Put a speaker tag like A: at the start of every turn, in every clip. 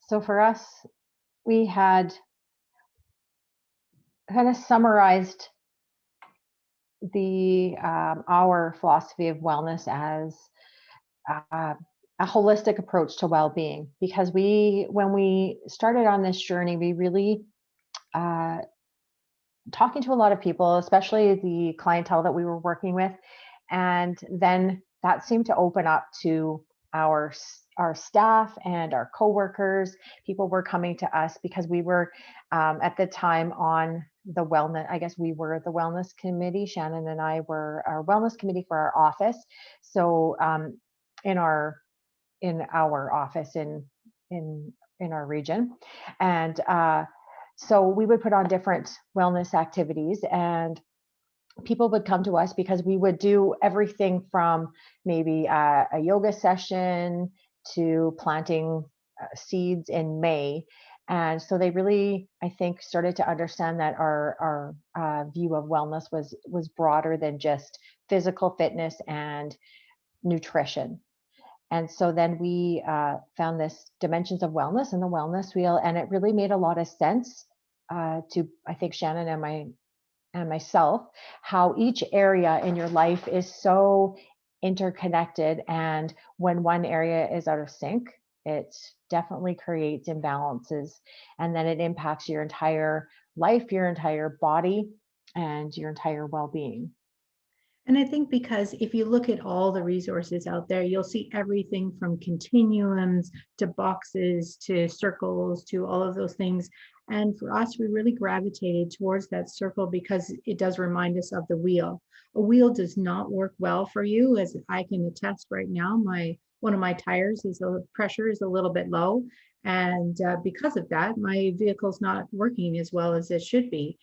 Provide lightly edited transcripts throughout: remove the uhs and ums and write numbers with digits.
A: So for us, we had kind of summarized the our philosophy of wellness as uh, a holistic approach to well-being, because when we started on this journey, we really uh, talking to a lot of people, especially the clientele that we were working with, and then that seemed to open up to our staff and our coworkers. People were coming to us because we were at the time on the wellness. I guess we were the wellness committee. Shannon and I were our wellness committee for our office. So in our office in in our region, and so we would put on different wellness activities, and people would come to us because we would do everything from maybe a yoga session to planting seeds in May. And so they really, I think, started to understand that our view of wellness was broader than just physical fitness and nutrition. And so then we found this dimensions of wellness and the wellness wheel, and it really made a lot of sense to, I think, Shannon and myself, how each area in your life is so interconnected. And when one area is out of sync, it definitely creates imbalances. And then it impacts your entire life, your entire body, and your entire well being.
B: And I think because if you look at all the resources out there, you'll see everything from continuums to boxes to circles to all of those things. And for us, we really gravitated towards that circle because it does remind us of the wheel. A wheel does not work well for you, as I can attest right now. My one of my tires is the pressure is a little bit low, and because of that, my vehicle's not working as well as it should be.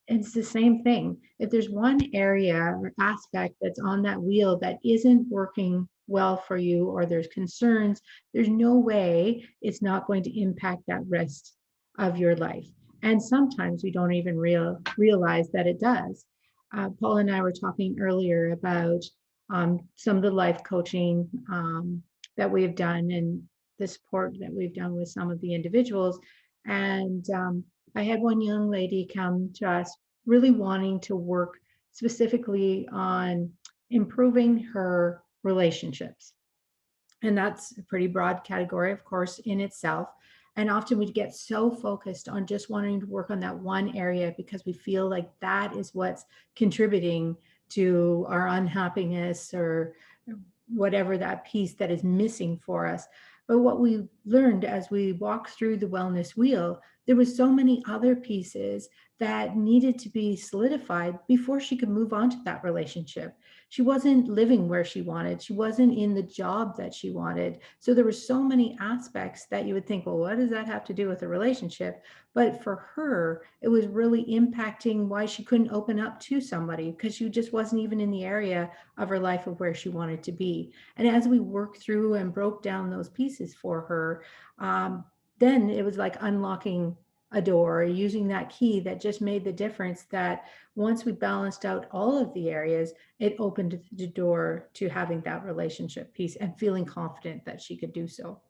B: It's the same thing. If there's one area or aspect that's on that wheel that isn't working well for you, or there's concerns, there's no way it's not going to impact that rest of your life. And sometimes we don't even realize that it does. Paul and I were talking earlier about some of the life coaching that we've done and the support that we've done with some of the individuals. And I had one young lady come to us really wanting to work specifically on improving her relationships. And that's a pretty broad category, of course, in itself. And often we get so focused on just wanting to work on that one area because we feel like that is what's contributing to our unhappiness or whatever that piece that is missing for us. But what we learned as we walked through the wellness wheel, there was so many other pieces that needed to be solidified before she could move on to that relationship. She wasn't living where she wanted. She wasn't in the job that she wanted. So there were so many aspects that you would think, well, what does that have to do with a relationship? But for her, it was really impacting why she couldn't open up to somebody because she just wasn't even in the area of her life of where she wanted to be. And as we worked through and broke down those pieces for her, then it was like unlocking a door, using that key that just made the difference. That once we balanced out all of the areas, it opened the door to having that relationship piece and feeling confident that she could do so.